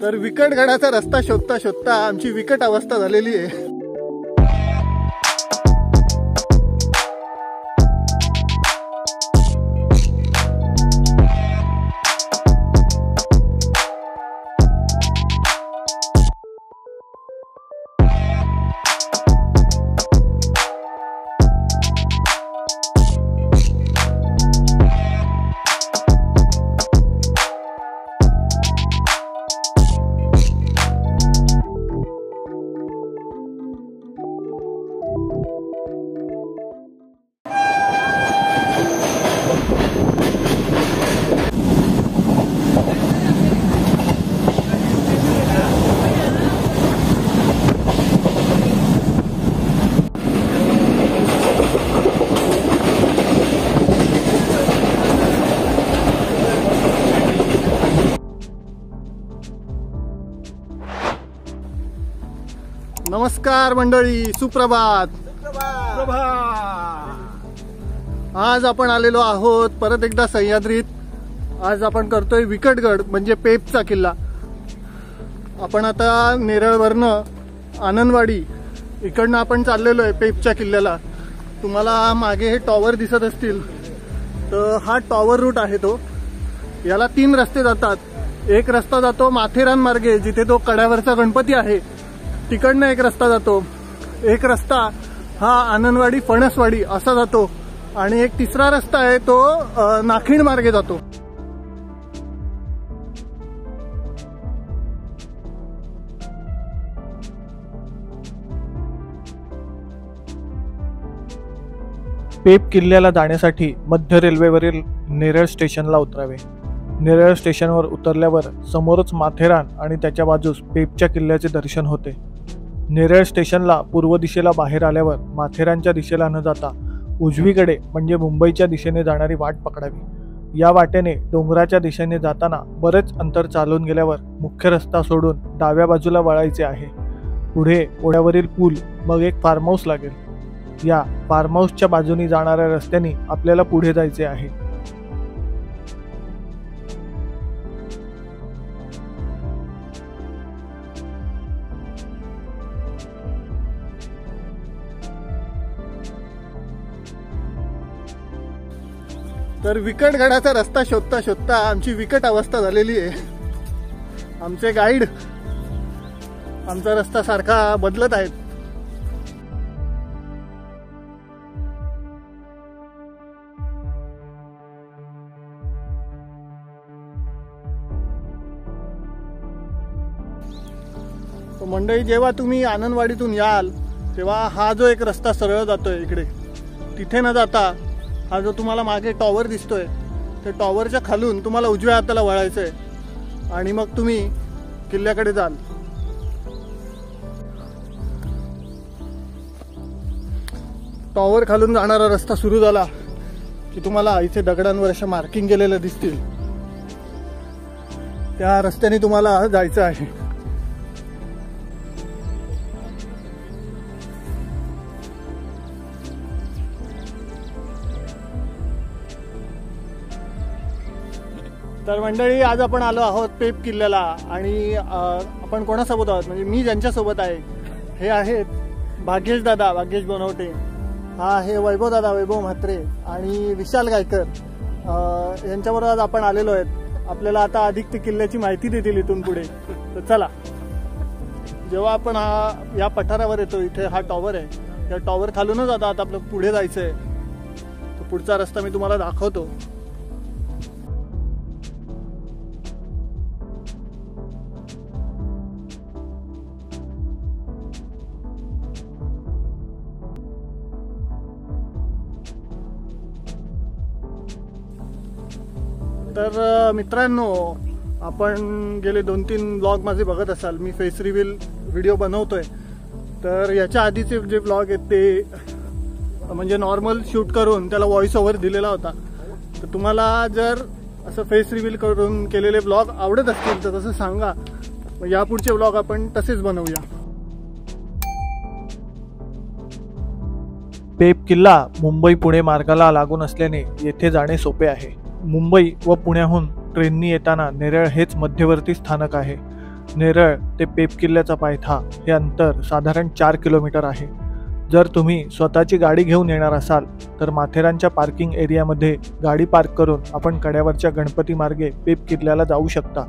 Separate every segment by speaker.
Speaker 1: तर विकटगडाचा रस्ता शोधता शोधता आमची विकट अवस्था झालेली आहे। नमस्कार मंडळी, सुप्रभात। आज आपण आलेलो आहोत परत एकदा सह्याद्रीत। आज आपण करतोय विकटगड म्हणजे पेपचा किल्ला। आपण आता नेरळवरनं आनंदवाडी इकडनं आपण चाललेलो आहे पेपच्या किल्ल्याला। तुम्हाला मागे हे टॉवर दिसत असतील, तर हा टॉवर रूट आहे तो। याला 3 रस्ते जातात। एक रस्ता जातो माथेरान मार्गे, जिथे तो कड्यावरचा गणपती आहे, तिकडनं एक रस्ता जातो। एक रस्ता हा आनंदवाडी फणसवाडी असा जातो आणि एक तिसरा रस्ता आहे तो नाखिण मार्गे जातो।
Speaker 2: पेप किल्ल्याला जाण्यासाठी मध्य रेल्वेवरील नेरळ स्टेशनला उतरावे। नेरळ स्टेशनवर उतरल्यावर समोरच माथेरान आणि त्याच्या बाजूस पेपच्या किल्ल्याचे दर्शन होते। नेरळ स्टेशनला पूर्व दिशेला बाहेर आल्यावर माथेरानच्या दिशेला न जाता उजवीकडे म्हणजे मुंबईच्या दिशेने जाणारी वाट पकडावी। या वाटेने डोंगराच्या दिशेने जाताना बरेच अंतर चालून गेल्यावर मुख्य रस्ता सोडून डाव्या बाजूला वळायचे आहे। पुढे ओढ्यावरील पूल, मग एक फार्म हाऊस लागेल। या फार्म हाऊसच्या बाजूनी जाणाऱ्या रस्त्याने आपल्याला पुढे जायचे आहे।
Speaker 1: तर विकटगडाचा रस्ता शोधता शोधता आमची विकट अवस्था झालेली आहे। आमचे गाईड आमचा रस्ता सारखा बदलत आहेत। तो मंडळी, जेव्हा तुम्ही आनंदवाडीतून याल तेव्हा हा जो एक रस्ता सरळ जातोय इकडे, तिथे न जाता हा जो तुम्हाला मागे टॉवर दिसतोय, त्या टॉवरच्या खालून तुम्हाला उजव्या हाताला वळायचंय आणि मग तुम्ही किल्ल्याकडे जाल। टॉवर खालून जाणारा रस्ता सुरू झाला की तुम्हाला इथे दगडांवर अशा मार्किंग केलेल्या दिसतील, त्या रस्त्याने तुम्हाला जायचं आहे। तर मंडळी, आज आपण आलो आहोत पेप किल्ल्याला आणि आपण कोणासोबत आहोत म्हणजे मी ज्यांच्यासोबत आहे हे आहेत भाग्येश दादा, भाग्येश बनवटे, हा आहे वैभव दादा, वैभव म्हात्रे आणि विशाल गायकर। यांच्याबरोबर आज आपण आलेलो आहेत। आपल्याला आता अधिक ते किल्ल्याची माहिती देतील इथून पुढे। तर चला, जेव्हा आपण या पठारावर येतो, इथे हा टॉवर आहे, या टॉवर खालूनच आता आपलं पुढे जायचंय। तो पुढचा रस्ता मी तुम्हाला दाखवतो। तर मित्रांनो, आपण गेले 2-3 ब्लॉग माझे बघत असाल। मी फेस रिव्हील व्हिडिओ बनवतोय, तर याच्या आधीचे जे ब्लॉग आहेत ते म्हणजे नॉर्मल शूट करून त्याला व्हॉइस ओव्हर दिलेला होता। तर तुम्हाला जर असं फेस रिव्हील करून केलेले ब्लॉग आवडत असतील तर तसं सांगा, यापुढचे ब्लॉग आपण तसेच बनवूया।
Speaker 2: पेप किल्ला मुंबई पुणे मार्गाला लागून असल्याने येथे जाणे सोपे आहे। मुंबई व पुण्याहून ट्रेननी येताना नेरळ हेच मध्यवर्ती स्थानक आहे। नेरळ ते पेप किल्ल्याचा पायथा हे अंतर साधारण 4 किलोमीटर आहे. जर तुम्ही स्वतःची गाडी घेऊन येणार असाल तर माथेरानच्या पार्किंग एरियामध्ये गाडी पार्क करून आपण कड्यावरच्या गणपती मार्गे पेप किल्ल्याला जाऊ शकता.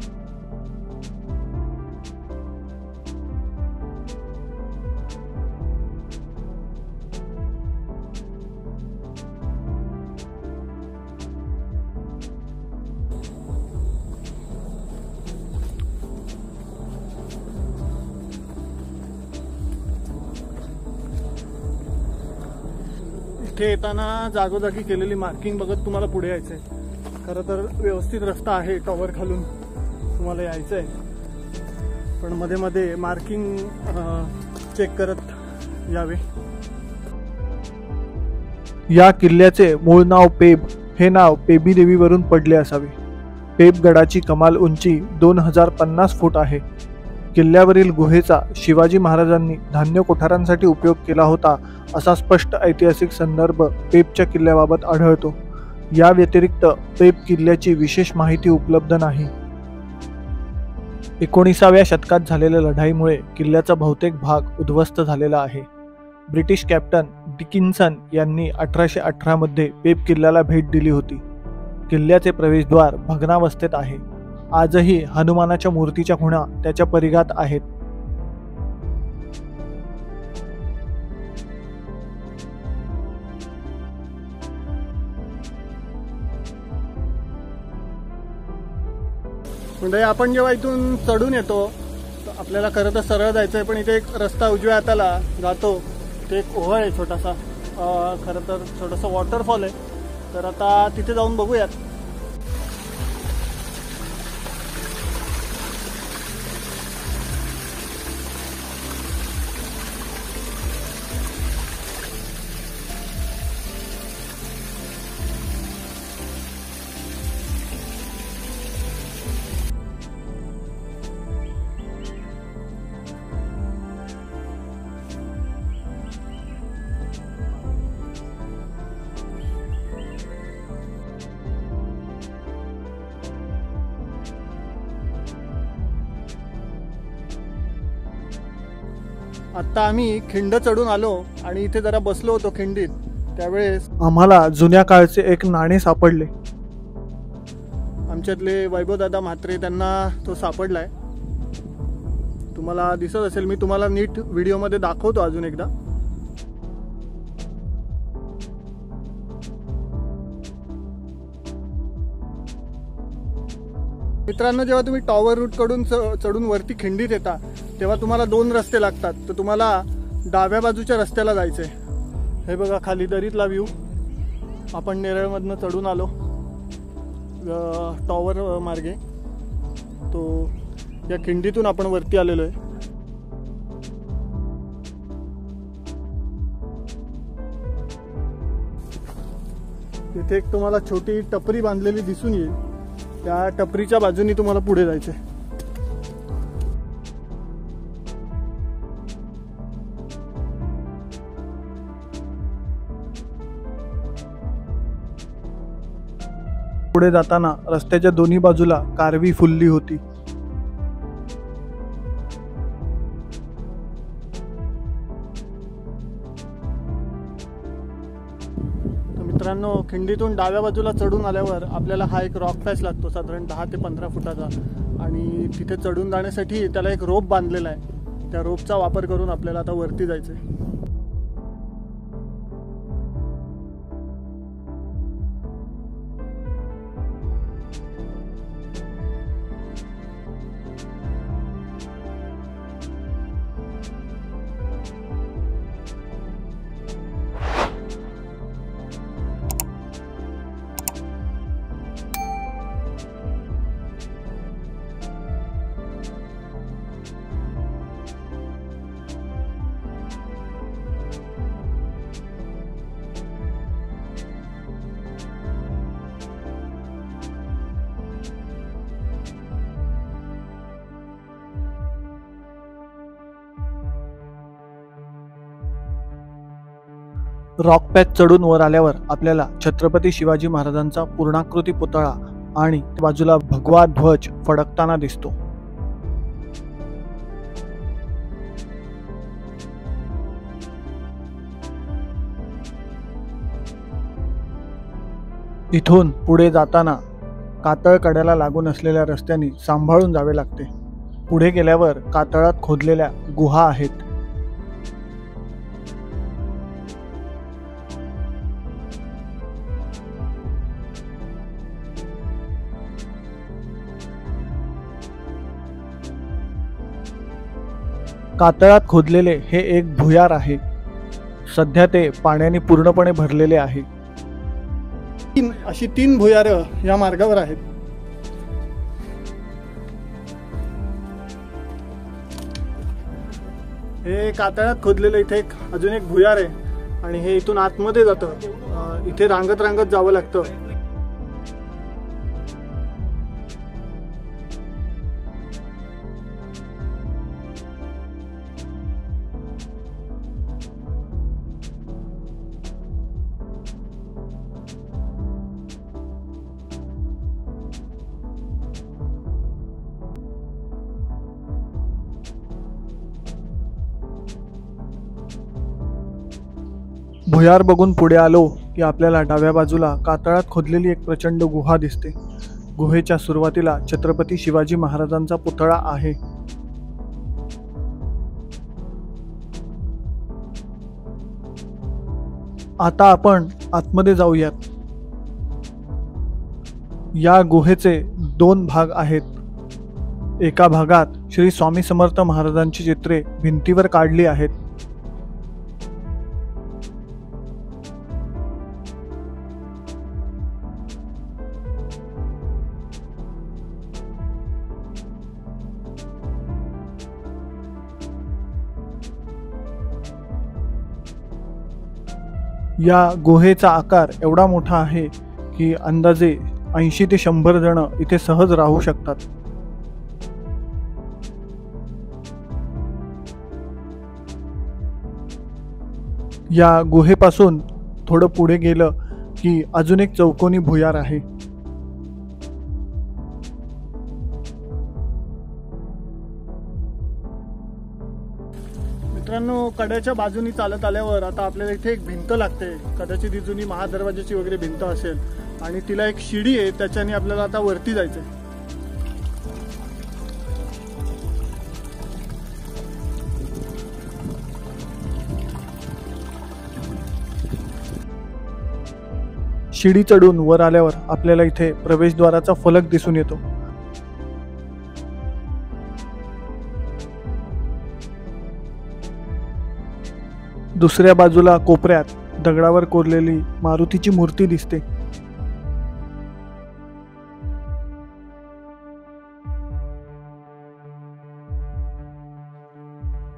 Speaker 1: इथे येताना जागोजागी केलेली मार्किंग बघत तुम्हाला पुढे यायचंय. खरं तर व्यवस्थित रस्ता आहे, टॉवर खालून तुम्हाला यायचंय, पण मध्ये मध्ये मार्किंग चेक करत यावे.
Speaker 2: या किल्ल्याचे मूळ नाव पेब हे नाव पेबी देवीवरून पडले असावे. पेब गडाची कमाल उंची 2050 फूट आहे. किल्ल्यावरील गुहेचा शिवाजी महाराजांनी धान्य कोठारांसाठी उपयोग केला होता असा स्पष्ट ऐतिहासिक संदर्भ पेबच्या किल्ल्याबाबत आढळतो. या व्यतिरिक्त पेब किल्ल्याची विशेष माहिती उपलब्ध नाही. 19व्या शतकात झालेल्या लढाईमुळे किल्ल्याचा बहुतेक भाग उद्ध्वस्त झालेला आहे. ब्रिटिश कॅप्टन डिकिन्सन यांनी 1818 मध्ये पेब किल्ल्याला भेट दिली होती. किल्ल्याचे प्रवेशद्वार भग्नावस्थेत आहे. आजही हनुमानाच्या मूर्तीच्या खुणा त्याच्या परिघात आहेत.
Speaker 1: म्हणजे आपण जेव्हा इथून चढून येतो आपल्याला खरं तर सरळ जायचंय, पण इथे एक रस्ता उजव्या हाताला जातो. ते एक ओहळ आहे छोटासा, खरं तर छोटासा वॉटरफॉल आहे. तर आता तिथे जाऊन बघूयात. आता आम्ही खिंड चढून आलो आणि इथे जरा बसलो होतो खिंडीत. त्यावेळेस
Speaker 2: आम्हाला जुन्या काळचे एक नाणे सापडले.
Speaker 1: आमच्यातले वैभवदादा म्हात्रे त्यांना तो सापडलाय. तुम्हाला दिसत असेल, मी तुम्हाला नीट व्हिडिओमध्ये दाखवतो अजून एकदा. मित्रांनो, जेव्हा तुम्ही टॉवर रूट कडून चढून वरती खिंडीत येता तेव्हा तुम्हाला 2 रस्ते लागतात. तर तुम्हाला डाव्या बाजूच्या रस्त्याला जायचंय. हे बघा खाली दरीतला व्ह्यू. आपण नेरळमधनं चढून आलो टॉवर मार्गे. तो या खिंडीतून आपण वरती आलेलो आहे. तिथे एक तुम्हाला छोटी टपरी बांधलेली दिसून येईल. त्या टपरीच्या बाजूनी तुम्हाला पुढे जायचंय.
Speaker 2: पुढे जाताना रस्त्याच्या दोन्ही बाजूला कारवी फुलली होती.
Speaker 1: मित्रांनो, खिंडीतून डाव्या बाजूला चढून आल्यावर आपल्याला हा एक रॉक पॅच लागतो साधारण 10 ते 15 फुटाचा. आणि तिथे चढून जाण्यासाठी त्याला एक रोप बांधलेला आहे. त्या रोपचा वापर करून आपल्याला आता वरती जायचंय.
Speaker 2: रॉक पॅच चढून वर आल्यावर आपल्याला छत्रपती शिवाजी महाराजांचा पूर्णाकृती पुतळा आणि बाजूला भगवा ध्वज फडकताना दिसतो. इथून पुढे जाताना कातळ कड्याला लागून असलेल्या रस्त्याने सांभाळून जावे लागते. पुढे गेल्यावर कातळात खोदलेल्या गुहा आहेत. कातळात खोदलेले हे एक भुयार आहे. सध्या ते पाण्याने पूर्णपणे भरलेले आहे.
Speaker 1: अशी 3 भुयारं या मार्गावर आहेत. हे कातळात खोदलेलं इथे अजून एक भुयार आहे आणि हे इथून आतमध्ये जातं. इथे रांगत रांगत जावं लागतं.
Speaker 2: भुयार बघून पुढे आलो की आपल्याला डाव्या बाजूला कातळात खोदलेली एक प्रचंड गुहा दिसते. गुहेच्या सुरुवातीला छत्रपती शिवाजी महाराजांचा पुतळा आहे. आता आपण आतमध्ये जाऊयात. या गुहेचे 2 भाग आहेत. एका भागात श्री स्वामी समर्थ महाराजांची चित्रे भिंतीवर काढली आहेत. या गुहेचा आकार एवढा मोठा आहे की अंदाजे 80 ते 100 जण इथे सहज राहू शकतात. या गुहेपासून थोडं पुढे गेलं की अजून एक चौकोनी भुयार आहे.
Speaker 1: मित्रांनो, कड्याच्या बाजूनी चालत आल्यावर आता आपल्याला इथे एक भिंत लागते. कदाचित ही जुनी महादरवाजाची वगैरे भिंत असेल आणि तिला एक शिडी आहे. त्याच्याने आपल्याला आता वरती जायचंय.
Speaker 2: शिडी चढून वर आल्यावर आपल्याला इथे प्रवेशद्वाराचा फलक दिसून येतो. दुसऱ्या बाजूला कोपऱ्यात दगडावर कोरलेली मारुतीची मूर्ती दिसते.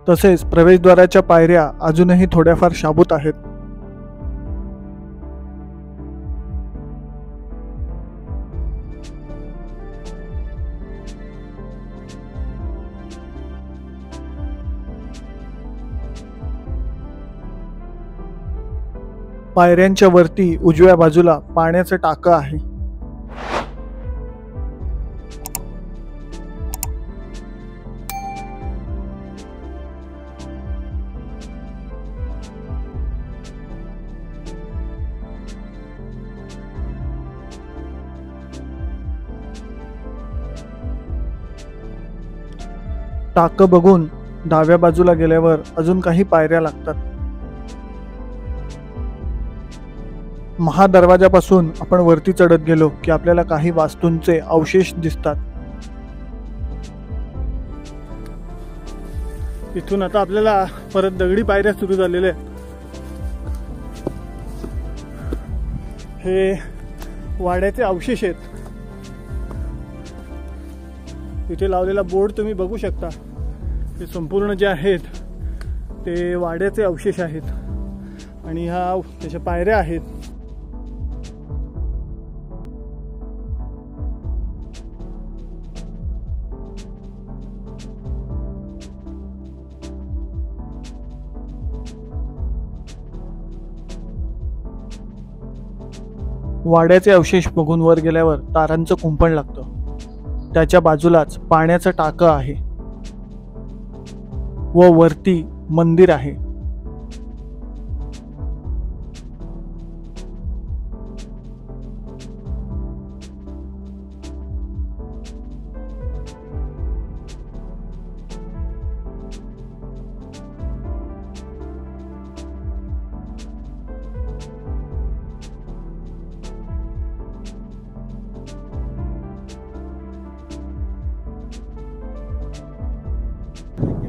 Speaker 2: तसेच प्रवेशद्वाराच्या पायऱ्या अजूनही थोड्याफार शाबूत आहेत. पायऱ्यांच्या वरती उजव्या बाजूला पाण्याचं टाकं आहे. टाकं बघून डाव्या बाजूला गेल्यावर अजून काही पायऱ्या लागतात. महादरवाजापासून आपण वरती चढत गेलो की आपल्याला काही वास्तूंचे अवशेष दिसतात.
Speaker 1: इथून आता आपल्याला परत दगडी पायऱ्या सुरू झालेल्या आहेत. हे वाड्याचे अवशेष आहेत. इथे लावलेला बोर्ड तुम्ही बघू शकता. हे संपूर्ण जे आहेत ते वाड्याचे अवशेष आहेत आणि ह्या त्याच्या पायऱ्या आहेत.
Speaker 2: वाड्याचे अवशेष बघून वर गेल्यावर तारांचं कुंपण लागतं. त्याच्या बाजूलाच पाण्याचं टाकं आहे व वरती मंदिर आहे.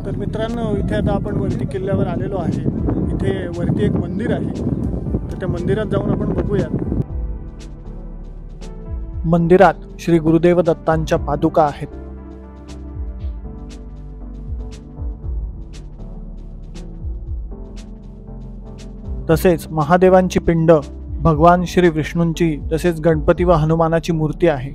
Speaker 1: तर मित्रांनो, इथे आता आपण वरती किल्ल्यावर आलेलो आहे. इथे वरती एक मंदिर आहे, तर त्या मंदिरात जाऊन आपण बघूयात.
Speaker 2: मंदिरात श्री गुरुदेव दत्तांच्या पादुका आहेत. तसेच महादेवांची पिंड, भगवान श्री विष्णूंची तसेच गणपती व हनुमानाची मूर्ती आहे.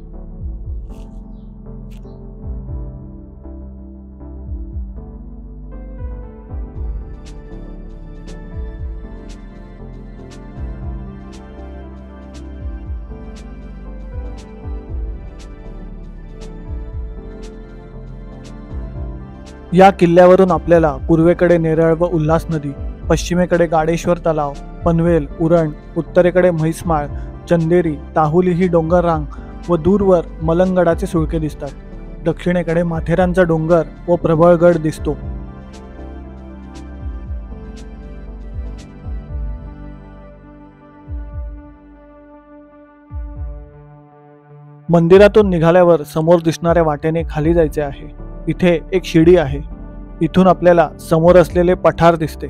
Speaker 2: या किल्ल्यावरून आपल्याला पूर्वेकडे नेरळ व उल्हास नदी, पश्चिमेकडे गाडेश्वर तलाव, पनवेल, उरण, उत्तरेकडे म्हैसमाळ, चंदेरी, ताहुली ही डोंगर रांग व दूरवर मलंगडाचे सुळके दिसतात. दक्षिणेकडे माथेरानचा डोंगर व प्रबळगड दिसतो. मंदिरातून निघाल्यावर समोर दिसणाऱ्या वाटेने खाली जायचे आहे. इथे एक शिडी आहे. इथून आपल्याला समोर असलेले पठार दिसते.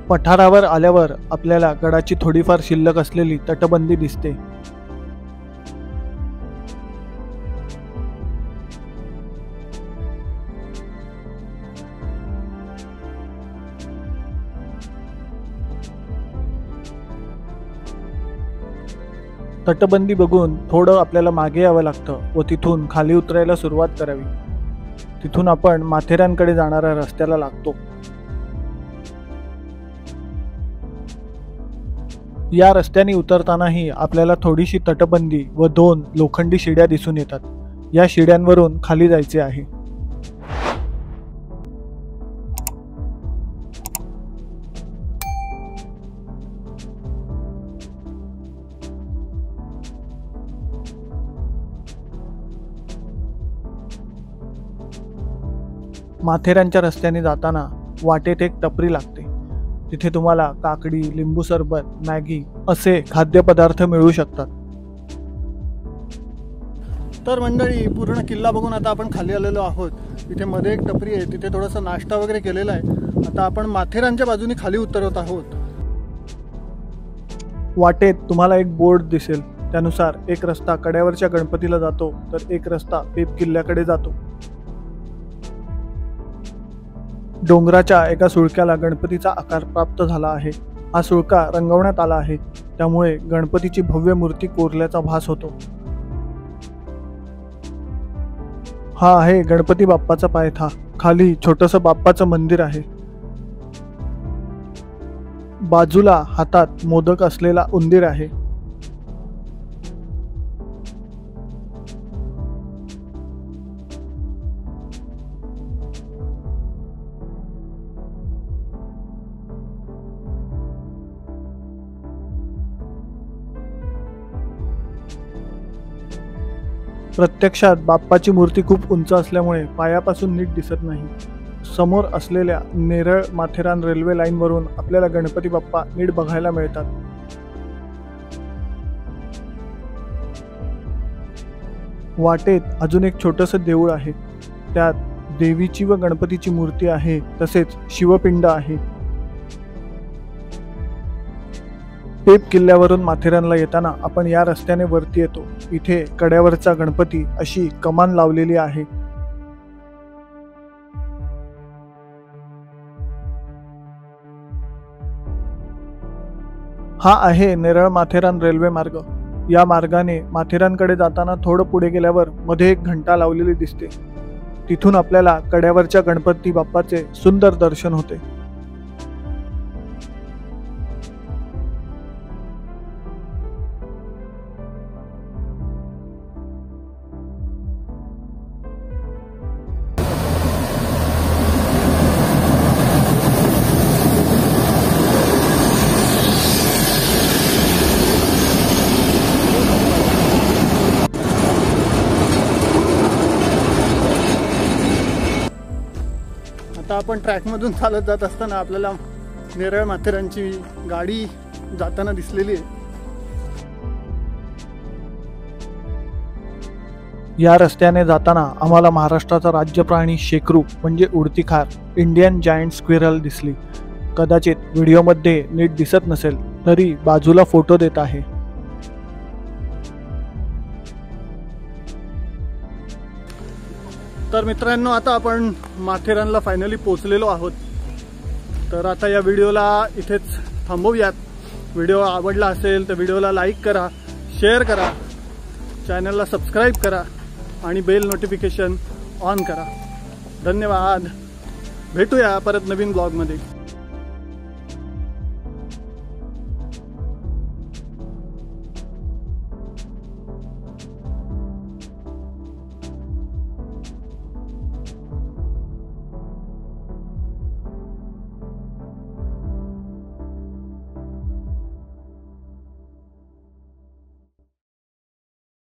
Speaker 2: पठारावर आल्यावर आपल्याला गडाची थोडीफार शिल्लक असलेली तटबंदी दिसते. तटबंदी बघून थोडं आपल्याला मागे यावं लागतं व तिथून खाली उतरायला सुरुवात करावी. तिथून आपण माथेरानकडे जाणाऱ्या रस्त्याला लागतो. या रस्त्याने उतरतानाही आपल्याला थोडीशी तटबंदी व 2 लोखंडी शिड्या दिसून येतात. या शिड्यांवरून खाली जायचे आहे. माथेरानच्या रस्त्याने जाताना वाटेत एक टपरी लागते. तिथे तुम्हाला काकडी, लिंबू सरबत, मॅगी असे खाद्यपदार्थ मिळू शकतात.
Speaker 1: तर मंडळी, पूर्ण किल्ला बघून आता आपण खाली आलेलो आहोत. इथे मध्ये एक टपरी आहे, तिथे थोडासा नाश्ता वगैरे केलेला आहे. आता आपण माथेरानच्या बाजूने खाली उतरत आहोत.
Speaker 2: वाटेत तुम्हाला एक बोर्ड दिसेल. त्यानुसार एक रस्ता कड्यावरच्या गणपतीला जातो, तर एक रस्ता पेप किल्ल्याकडे जातो. डोंगराच्या एका सुळक्याला गणपतीचा आकार प्राप्त झाला आहे. हा सुळका रंगवण्यात आला आहे, त्यामुळे गणपतीची भव्य मूर्ती कोरल्याचा भास होतो. हा आहे गणपती बाप्पाचा पायथा. खाली छोटंसं बाप्पाचं मंदिर आहे. बाजूला हातात मोदक असलेला उंदीर आहे. प्रत्यक्षात बाप्पाची मूर्ती खूप उंच असल्यामुळे पायापासून नीट दिसत नाही. समोर असलेल्या नेरळ माथेरान रेल्वे लाईनवरून आपल्याला गणपती बाप्पा नीट बघायला मिळतात. वाटेत अजून एक छोटंसं देऊळ आहे. त्यात देवीची व गणपतीची मूर्ती आहे, तसेच शिवपिंड आहे. पेप किल्ल्यावरून माथेरानला येताना आपण या रस्त्याने वरती येतो. इथे कड्यावरचा गणपती अशी कमान लावलेली आहे. हा आहे नेरळ माथेरान रेल्वे मार्ग. या मार्गाने माथेरानकडे जाताना थोडं पुढे गेल्यावर मध्ये एक घंटा लावलेली दिसते. तिथून आपल्याला कड्यावरच्या गणपती बाप्पाचे सुंदर दर्शन होते.
Speaker 1: आपण ट्रॅकमधून चालत जात असताना आपल्याला नेरळ माथेरानची गाडी जाताना दिसलेली आहे.
Speaker 2: या रस्त्याने जाताना आम्हाला महाराष्ट्राचा राज्य प्राणी शेकरू म्हणजे उडती खार इंडियन जायंट स्क्विरल दिसली. कदाचित व्हिडिओमध्ये नीट दिसत नसेल तरी बाजूला फोटो देत आहे.
Speaker 1: तर मित्रांनो, आता आपण माथेरानला फायनली पोहोचलेलो आहोत. तर आता या व्हिडिओला इथेच थांबवूयात. व्हिडिओ आवडला असेल तर व्हिडिओला लाईक करा, शेअर करा, चॅनलला सबस्क्राईब करा आणि बेल नोटिफिकेशन ऑन करा. धन्यवाद. भेटूया परत नवीन ब्लॉगमध्ये.